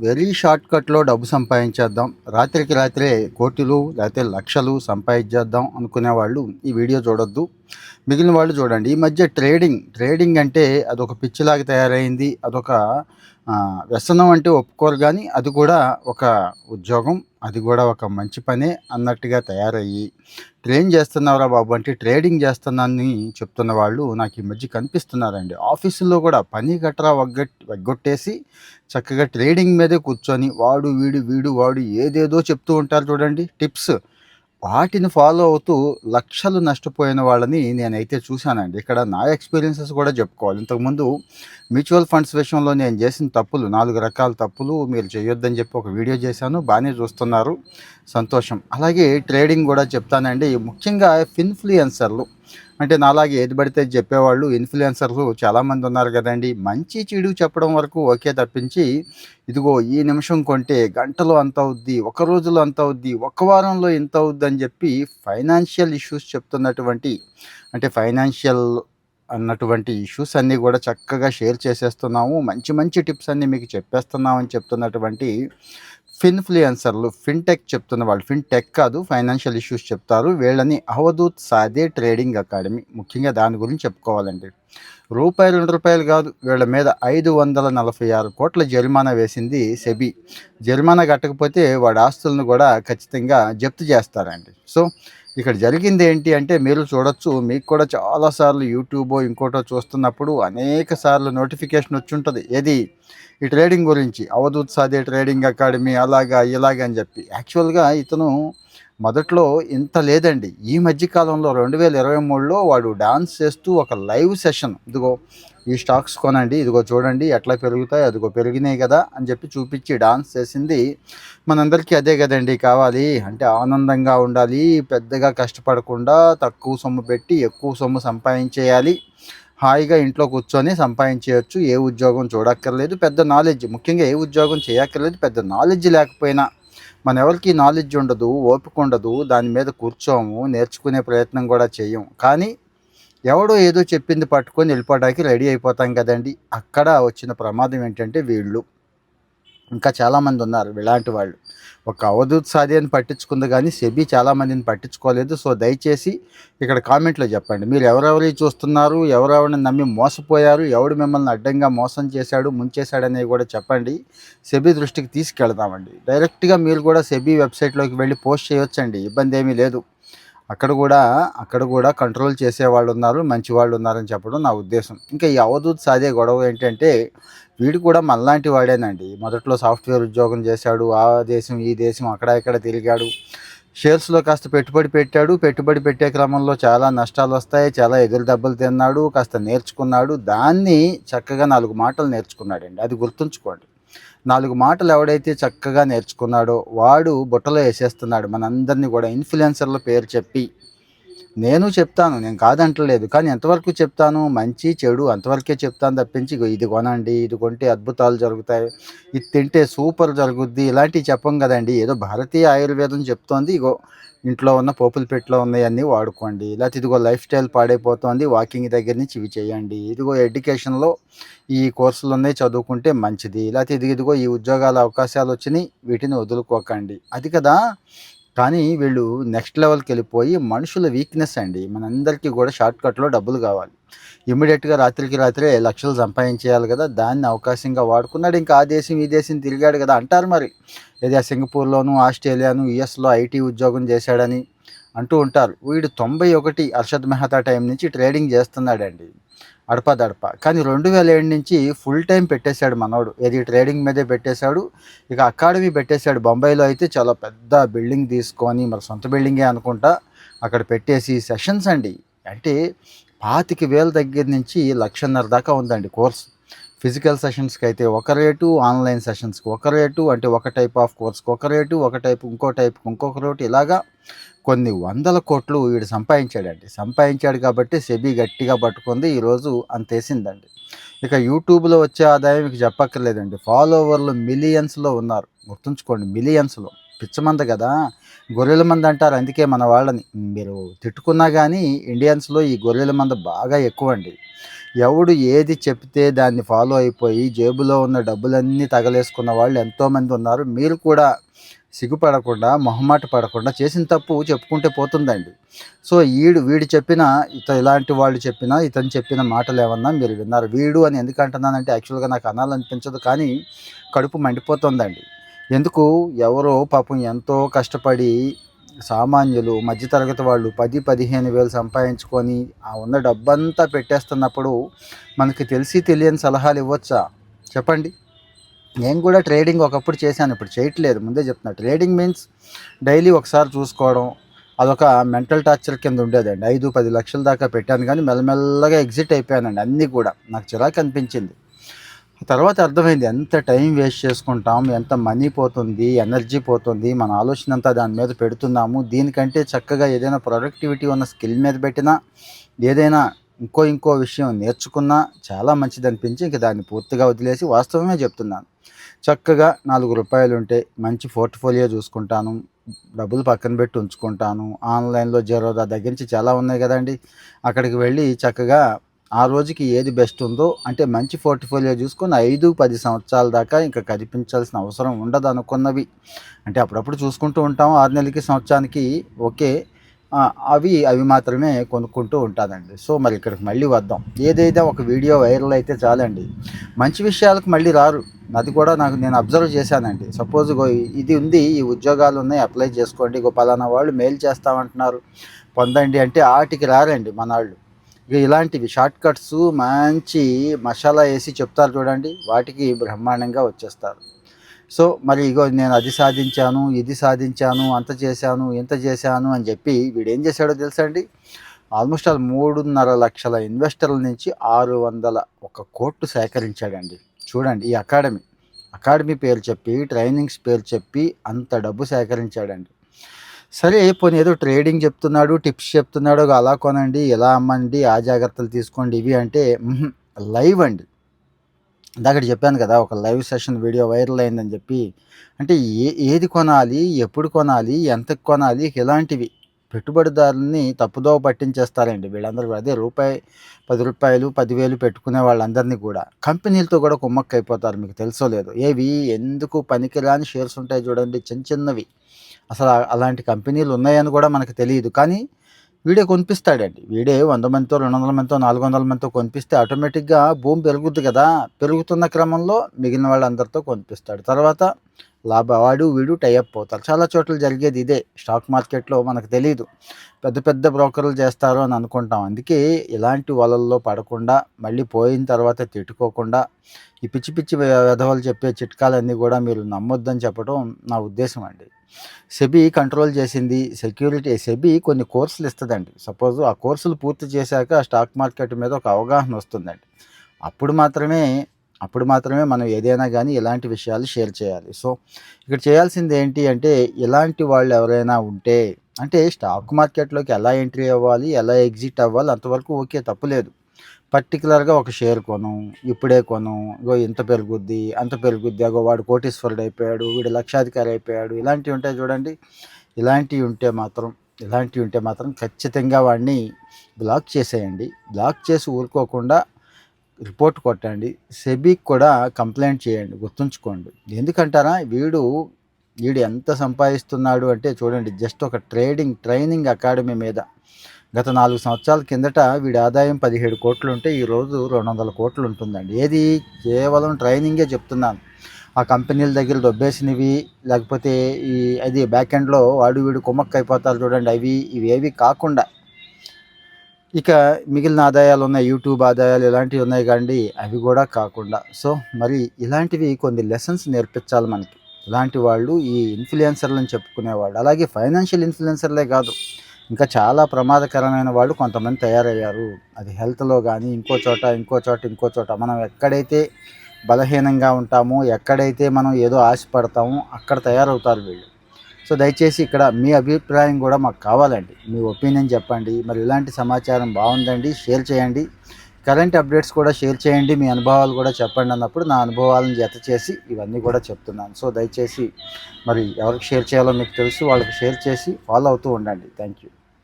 Very short కట్లో డబ్బు సంపాదించేద్దాం, రాత్రికి రాత్రే కోట్లు లేకపోతే లక్షలు సంపాదించేద్దాం అనుకునే వాళ్ళు ఈ వీడియో చూడొద్దు. మిగిలిన వాళ్ళు చూడండి. ఈ మధ్య ట్రేడింగ్ అంటే అదొక పిచ్చిలాగా తయారైంది. అదొక వ్యసనం అంటే ఒప్పుకోరు, కానీ అది కూడా ఒక ఉద్యోగం, అది కూడా ఒక మంచి పనే అన్నట్టుగా తయారయ్యి ట్రేడింగ్ చేస్తున్నావురా బాబు అంటే ట్రేడింగ్ చేస్తున్నానని చెప్తున్న వాళ్ళు నాకు ఈ మధ్య కనిపిస్తున్నారండి. ఆఫీసుల్లో కూడా పని గట్రా వగ్గొట్టేసి చక్కగా ట్రేడింగ్ మీదే కూర్చొని వాడు వీడు వీడు వాడు ఏదేదో చెప్తూ ఉంటారు చూడండి టిప్స్. వాటిని ఫాలో అవుతూ లక్షలు నష్టపోయిన వాళ్ళని నేనైతే చూశానండి. ఇక్కడ నా ఎక్స్పీరియన్సెస్ కూడా చెప్పుకోవాలి. ఇంతకుముందు మ్యూచువల్ ఫండ్స్ విషయంలో నేను చేసిన తప్పులు, 4 రకాల తప్పులు మీరు చేయొద్దని చెప్పి ఒక వీడియో చేశాను. బాగానే చూస్తున్నారు, సంతోషం. అలాగే ట్రేడింగ్ కూడా చెప్తానండి. ముఖ్యంగా ఇన్ఫ్లుయెన్సర్లు అంటే నాలాగే ఏది పడితే చెప్పేవాళ్ళు ఇన్ఫ్లుయెన్సర్లు చాలామంది ఉన్నారు కదండి. మంచి చెడు చెప్పడం వరకు ఓకే తప్పించి, ఇదిగో ఈ నిమిషం కొంటే గంటలో అంత అవుద్ది, ఒక రోజులో అంత అవుద్ది, ఒక వారంలో ఇంత అవుద్ది అని చెప్పి ఫైనాన్షియల్ ఇష్యూస్ చెప్తున్నటువంటి, అంటే ఫైనాన్షియల్ అన్నటువంటి ఇష్యూస్ అన్నీ కూడా చక్కగా షేర్ చేసేస్తున్నాము, మంచి మంచి టిప్స్ అన్నీ మీకు చెప్పేస్తున్నామని చెప్తున్నటువంటి ఫిన్ఫ్లుయెన్సర్లు, ఫిన్టెక్ చెప్తున్న వాళ్ళు, ఫిన్టెక్ కాదు ఫైనాన్షియల్ ఇష్యూస్ చెప్తారు. వీళ్ళని అవధూత్ సాదే ట్రేడింగ్ అకాడమీ, ముఖ్యంగా దాని గురించి చెప్పుకోవాలండి. రూపాయలు 2 రూపాయలు కాదు, వీళ్ళ మీద 546 కోట్ల జరిమానా వేసింది సెబీ. జరిమానా కట్టకపోతే వాడి ఆస్తులను కూడా ఖచ్చితంగా జప్తు చేస్తారండి. సో ఇక్కడ జరిగింది ఏంటి అంటే మీరు చూడొచ్చు. మీకు కూడా చాలాసార్లు యూట్యూబో ఇంకోటో చూస్తున్నప్పుడు అనేక సార్లు నోటిఫికేషన్ వచ్చి ఉంటుంది. ఏది? ఈ ట్రేడింగ్ గురించి, అవధూత్ సాదే ట్రేడింగ్ అకాడమీ అలాగా ఇలాగా అని చెప్పి. యాక్చువల్గా ఇతను మొదట్లో ఇంత లేదండి. ఈ మధ్యకాలంలో 2023లో వాడు డాన్స్ చేస్తూ ఒక లైవ్ సెషన్, ఇదిగో ఈ స్టాక్స్ కొనండి, ఇదిగో చూడండి ఎట్లా పెరుగుతాయి, అదిగో పెరిగినాయి కదా అని చెప్పి చూపించి డాన్స్ చేసింది. మనందరికీ అదే కదండి కావాలి. అంటే ఆనందంగా ఉండాలి, పెద్దగా కష్టపడకుండా తక్కువ సొమ్ము పెట్టి ఎక్కువ సొమ్ము సంపాదించేయాలి, హాయిగా ఇంట్లో కూర్చొని సంపాదించేయచ్చు, ఏ ఉద్యోగం చూడక్కర్లేదు, పెద్ద నాలెడ్జ్, ముఖ్యంగా ఏ ఉద్యోగం చేయక్కర్లేదు, పెద్ద నాలెడ్జ్ లేకపోయినా. మన ఎవరికి నాలెడ్జ్ ఉండదు, ఓపిక ఉండదు, దాని మీద కూర్చోము, నేర్చుకునే ప్రయత్నం కూడా చేయం. కానీ ఎవడో ఏదో చెప్పింది పట్టుకొని వెళ్ళిపోవడానికి రెడీ అయిపోతాం కదండి. అక్కడ వచ్చిన ప్రమాదం ఏంటంటే వీళ్ళు, ఇంకా చాలామంది ఉన్నారు ఇలాంటి వాళ్ళు. ఒక అవధూత్ సాధ్యాన్ని పట్టించుకుంది కానీ సెబీ చాలామందిని పట్టించుకోలేదు. సో దయచేసి ఇక్కడ కామెంట్లో చెప్పండి, మీరు ఎవరెవరి చూస్తున్నారు, ఎవరెవరిని నమ్మి మోసపోయారు, ఎవడు మిమ్మల్ని అడ్డంగా మోసం చేశాడు, ముంచేశాడనేవి కూడా చెప్పండి. సెబీ దృష్టికి తీసుకెళ్దామండి. డైరెక్ట్గా మీరు కూడా సెబీ వెబ్సైట్లోకి వెళ్ళి పోస్ట్ చేయొచ్చండి, ఇబ్బంది ఏమీ లేదు. అక్కడ కూడా కంట్రోల్ చేసేవాళ్ళు ఉన్నారు, మంచి వాళ్ళు ఉన్నారని చెప్పడం నా ఉద్దేశం. ఇంకా ఈ అవధూత్ సాదే గొడవ ఏంటంటే, వీడు కూడా మనలాంటి వాడేనండి. మొదట్లో సాఫ్ట్వేర్ ఉద్యోగం చేశాడు, ఆ దేశం ఈ దేశం అక్కడ ఇక్కడ తిరిగాడు, షేర్స్లో కాస్త పెట్టుబడి పెట్టాడు. పెట్టుబడి పెట్టే క్రమంలో చాలా నష్టాలు వస్తాయి, చాలా ఎదురు దెబ్బలు తిన్నాడు, కాస్త నేర్చుకున్నాడు. దాన్ని చక్కగా 4 మాటలు నేర్చుకున్నాడండి. అది గుర్తుంచుకోండి. 4 మాటలు ఎవడైతే చక్కగా నేర్చుకున్నాడో వాడు బుట్టలో వేసేస్తున్నాడు మనందరినీ కూడా. ఇన్ఫ్లుయెన్సర్ల పేరు చెప్పి నేను చెప్తాను, నేను కాదంటలేదు, కానీ ఎంతవరకు చెప్తాను, మంచి చెడు అంతవరకే చెప్తాను తప్పించి ఇగో ఇది కొనండి, ఇది కొంటే అద్భుతాలు జరుగుతాయి, ఇది తింటే సూపర్ జరుగుద్ది, ఇలాంటివి చెప్పం కదండి. ఏదో భారతీయ ఆయుర్వేదం చెప్తోంది, ఇగో ఇంట్లో ఉన్న పోపుల పెట్టిలో ఉన్నాయన్నీ వాడుకోండి, లేకపోతే ఇదిగో లైఫ్ స్టైల్ పాడైపోతుంది, వాకింగ్ దగ్గర నుంచి ఇవి చేయండి, ఇదిగో ఎడ్యుకేషన్లో ఈ కోర్సులు ఉన్నాయి చదువుకుంటే మంచిది, లేకపోతే ఇదిగో ఈ ఉద్యోగాల అవకాశాలు వచ్చినాయి వీటిని వదులుకోకండి, అది కదా. కానీ వీళ్ళు నెక్స్ట్ లెవెల్కి వెళ్ళిపోయి మనుషుల వీక్నెస్ అండి. మనందరికీ కూడా షార్ట్కట్లో డబ్బులు కావాలి, ఇమ్మీడియట్గా రాత్రికి రాత్రే లక్షలు సంపాదించేయాలి కదా. దాన్ని అవకాశంగా వాడుకున్నాడు. ఇంకా ఆ దేశం ఈ దేశం తిరిగాడు కదా అంటారు మరి. ఏదో సింగపూర్లోను, ఆస్ట్రేలియాను, యుఎస్లో ఐటీ ఉద్యోగం చేశాడని అంటూ ఉంటారు. వీడు 91 అర్షద్ మెహతా టైం నుంచి ట్రేడింగ్ చేస్తున్నాడండి, అడపదడప. కానీ 2007 నుంచి ఫుల్ టైం పెట్టేశాడు మనోడు, ఏది ట్రేడింగ్ మీదే పెట్టేశాడు. ఇక అకాడమీ పెట్టేశాడు బొంబాయిలో. అయితే చాలా పెద్ద బిల్డింగ్ తీసుకొని, మరి సొంత బిల్డింగే అనుకుంటా, అక్కడ పెట్టేసి సెషన్స్ అండి. అంటే 25,000 దగ్గర నుంచి 1,50,000 దాకా ఉందండి కోర్స్. ఫిజికల్ సెషన్స్కి అయితే ఒక రేటు, ఆన్లైన్ సెషన్స్కి ఒక రేటు, అంటే ఒక టైప్ ఆఫ్ కోర్స్కి ఒక రేటు, ఒక టైపు ఇంకో టైప్కి ఇంకొక రేటు, ఇలాగా కొన్ని వందల కోట్లు వీడు సంపాదించాడండి. సంపాదించాడు కాబట్టి సెబీ గట్టిగా పట్టుకుంది, ఈరోజు అంతేసిందండి. ఇక యూట్యూబ్లో వచ్చే ఆదాయం మీకు చెప్పక్కర్లేదండి. ఫాలోవర్లు మిలియన్స్లో ఉన్నారు, గుర్తుంచుకోండి, మిలియన్స్లో. పిచ్చమంద కదా, గొర్రెల మంది అంటారు. అందుకే మన వాళ్ళని మీరు తిట్టుకున్నా కానీ ఇండియన్స్లో ఈ గొర్రెల మంద బాగా ఎక్కువ అండి. ఎవడు ఏది చెప్తే దాన్ని ఫాలో అయిపోయి జేబులో ఉన్న డబ్బులన్నీ తగలేసుకున్న వాళ్ళు ఎంతోమంది ఉన్నారు. మీరు కూడా సిగ్గుపడకుండా, మొహమాట పడకుండా చేసిన తప్పు చెప్పుకుంటే పోతుందండి. సో వీడు చెప్పిన ఇలాంటి వాళ్ళు చెప్పినా, ఇతను చెప్పిన మాటలు ఏమన్నా మీరు విన్నారు. వీడు అని ఎందుకు అంటున్నానంటే యాక్చువల్గా నాకు అనాలనిపించదు, కానీ కడుపు మండిపోతుందండి. ఎందుకు, ఎవరో పాపం ఎంతో కష్టపడి సామాన్యులు, మధ్యతరగతి వాళ్ళు 10-15 వేలు సంపాదించుకొని ఆ ఉన్న డబ్బంతా పెట్టేస్తున్నప్పుడు మనకి తెలిసి తెలియని సలహాలు ఇవ్వచ్చా చెప్పండి? నేను కూడా ట్రేడింగ్ ఒకప్పుడు చేశాను, ఇప్పుడు చేయట్లేదు. ముందే చెప్తున్నా, ట్రేడింగ్ మీన్స్ డైలీ ఒకసారి చూసుకోవడం, అదొక మెంటల్ టార్చర్ కింద ఉండేదండి. 5-10 లక్షల దాకా పెట్టాను, కానీ మెల్లమెల్లగా ఎగ్జిట్ అయిపోయానండి. అన్నీ కూడా నాకు చిరాకు అనిపించింది. తర్వాత అర్థమైంది ఎంత టైం వేస్ట్ చేసుకుంటాం, ఎంత మనీ పోతుంది, ఎనర్జీ పోతుంది, మన ఆలోచన అంతా దాని మీద పెడుతున్నాము. దీనికంటే చక్కగా ఏదైనా ప్రొడక్టివిటీ ఉన్న స్కిల్ మీద పెట్టినా, ఏదైనా ఇంకో విషయం నేర్చుకున్నా చాలా మంచిది అనిపించి ఇంక దాన్ని పూర్తిగా వదిలేసి, వాస్తవమే చెప్తున్నాను, చక్కగా ₹4 ఉంటే మంచి పోర్ట్ఫోలియో చూసుకుంటాను, డబ్బులు పక్కన పెట్టి ఉంచుకుంటాను. ఆన్లైన్లో జెరోదా దగ్గర నుంచి చాలా ఉన్నాయి కదండి, అక్కడికి వెళ్ళి చక్కగా ఆ రోజుకి ఏది బెస్ట్ ఉందో, అంటే మంచి పోర్ట్ఫోలియో చూసుకొని 5-10 సంవత్సరాల దాకా ఇంకా కనిపించాల్సిన అవసరం ఉండదు అనుకున్నవి. అంటే అప్పుడప్పుడు చూసుకుంటూ ఉంటాము, 6 నెలలకి, సంవత్సరానికి, ఓకే. అవి మాత్రమే కొనుక్కుంటూ ఉంటానండి. సో మరి ఇక్కడికి మళ్ళీ వద్దాం. ఏదైతే ఒక వీడియో వైరల్ అయితే చాలండి, మంచి విషయాలకు మళ్ళీ రారు. అది కూడా నేను అబ్జర్వ్ చేశానండి. సపోజ్ ఇది ఉంది, ఈ ఉద్యోగాలు ఉన్నాయి, అప్లై చేసుకోండి, పలానా వాళ్ళు మెయిల్ చేస్తామంటున్నారు, పొందండి అంటే ఆటికి రారండి మనాళ్ళు. ఇక ఇలాంటివి షార్ట్ కట్స్ మంచి మసాలా వేసి చెప్తారు చూడండి, వాటికి బ్రహ్మాండంగా వచ్చేస్తారు. సో మరి నేను అది సాధించాను, ఇది సాధించాను, అంత చేశాను, ఇంత చేశాను అని చెప్పి వీడు ఏం చేశాడో తెలుసా అండి, ఆల్మోస్ట్ 3.5 లక్షల ఇన్వెస్టర్ల నుంచి 601 కోట్లు సేకరించాడండి. చూడండి, ఈ అకాడమీ పేరు చెప్పి, ట్రైనింగ్స్ పేరు చెప్పి అంత డబ్బు సేకరించాడండి. సరే పోనీ ఏదో ట్రేడింగ్ చెప్తున్నాడు, టిప్స్ చెప్తున్నాడు, అలా కొనండి, ఎలా అమ్మండి, ఆ జాగ్రత్తలు తీసుకోండి, ఇవి అంటే లైవ్ అండి. ఇందాక చెప్పాను కదా, ఒక లైవ్ సెషన్ వీడియో వైరల్ అయిందని చెప్పి. అంటే ఏది కొనాలి, ఎప్పుడు కొనాలి, ఎంతకు కొనాలి, ఇలాంటివి పెట్టుబడిదారులని తప్పుదోవ పట్టించేస్తారండి వీళ్ళందరూ. అదే ₹10, 10,000 పెట్టుకునే వాళ్ళందరినీ కూడా కంపెనీలతో కూడా కుమ్మక్కైపోతారు. మీకు తెలుసో లేదో, ఏవి ఎందుకు పనికిరాని షేర్స్ ఉంటాయి చూడండి, చిన్నవి. అసలు అలాంటి కంపెనీలు ఉన్నాయని కూడా మనకు తెలియదు, కానీ వీడే కొనిపిస్తాడండి. వీడే 100 మందితో, 200 మందితో, 400 మందితో కొనిపిస్తే ఆటోమేటిక్గా భూమి పెరుగుద్ది కదా. పెరుగుతున్న క్రమంలో మిగిలిన వాళ్ళందరితో కొనిపిస్తాడు. తర్వాత వాడు వీడు టైఅప్ అవుతారు. చాలా చోట్ల జరిగేది ఇదే. స్టాక్ మార్కెట్లో మనకు తెలియదు, పెద్ద పెద్ద బ్రోకర్లు చేస్తారు అని అనుకుంటాం. అందుకే ఇలాంటి వలల్లో పడకుండా, మళ్ళీ పోయిన తర్వాత తిట్టుకోకుండా, ఈ పిచ్చి పిచ్చి వెధవలు చెప్పే చిట్కాలన్నీ కూడా మీరు నమ్మొద్దని చెప్పడం నా ఉద్దేశం అండి. సెబీ కంట్రోల్ చేసింది, సెబీ కొన్ని కోర్సులు ఇస్తుందండి. సపోజ్ ఆ కోర్సులు పూర్తి చేశాక స్టాక్ మార్కెట్ మీద ఒక అవగాహన వస్తుందండి. అప్పుడు మాత్రమే మనం ఏదైనా కానీ ఇలాంటి విషయాలు షేర్ చేయాలి. సో ఇక్కడ చేయాల్సింది ఏంటి అంటే, ఇలాంటి వాళ్ళు ఎవరైనా ఉంటే, అంటే స్టాక్ మార్కెట్లోకి ఎలా ఎంట్రీ అవ్వాలి, ఎలా ఎగ్జిట్ అవ్వాలి, అంతవరకు ఓకే, తప్పులేదు. పర్టికులర్గా ఒక షేర్ ఇప్పుడే ఇంత పెరుగుద్ది, అంత పెరుగుద్ది, వాడు కోటీశ్వరుడు అయిపోయాడు, వీడు లక్షాధికారి అయిపోయాడు, ఇలాంటివి ఉంటాయి చూడండి. ఇలాంటివి ఉంటే మాత్రం ఖచ్చితంగా వాడిని బ్లాక్ చేసేయండి. బ్లాక్ చేసి ఊరుకోకుండా రిపోర్ట్ కొట్టండి, సెబీకి కూడా కంప్లైంట్ చేయండి. గుర్తుంచుకోండి. ఎందుకంటారా, వీడు ఎంత సంపాదిస్తున్నాడు అంటే చూడండి, జస్ట్ ఒక ట్రైనింగ్ అకాడమీ మీద గత 4 సంవత్సరాల కిందట వీడి ఆదాయం 17 కోట్లు ఉంటే ఈరోజు 200 కోట్లు ఉంటుందండి. ఏది కేవలం ట్రైనింగే చెప్తున్నాను. ఆ కంపెనీల దగ్గర దొబ్బేసినవి, లేకపోతే అది బ్యాక్ ఎండ్లో వాడు వీడు కుమ్మక్క అయిపోతారు చూడండి, ఇవేవి కాకుండా ఇక మిగిలిన ఆదాయాలు ఉన్నాయి, యూట్యూబ్ ఆదాయాలు ఇలాంటివి ఉన్నాయి కండి, అవి కూడా కాకుండా. సో మరి ఇలాంటివి కొన్ని లెసన్స్ నేర్పించాలి మనకి. ఇలాంటి వాళ్ళు, ఈ ఇన్ఫ్లుయెన్సర్లను చెప్పుకునేవాళ్ళు, అలాగే ఫైనాన్షియల్ ఇన్ఫ్లుయెన్సర్లే కాదు, ఇంకా చాలా ప్రమాదకరమైన వాళ్ళు కొంతమంది తయారయ్యారు. అది హెల్త్లో కానీ ఇంకో చోట మనం ఎక్కడైతే బలహీనంగా ఉంటామో, ఎక్కడైతే మనం ఏదో ఆశపడతామో అక్కడ తయారవుతారు వీళ్ళు. సో దయచేసి ఇక్కడ మీ అభిప్రాయం కూడా మాకు కావాలండి, మీ ఒపీనియన్ చెప్పండి. మరి ఇలాంటి సమాచారం బాగుందండి, షేర్ చేయండి. కరెంట్ అప్డేట్స్ కూడా షేర్ చేయండి, మీ అనుభవాలు కూడా చెప్పండి అన్నప్పుడు నా అనుభవాలను జత చేసి ఇవన్నీ కూడా చెప్తున్నాను. సో దయచేసి మరి ఎవరికి షేర్ చేయాలో మీకు తెలుసు, వాళ్ళకి షేర్ చేసి ఫాలో అవుతూ ఉండండి. Thank you.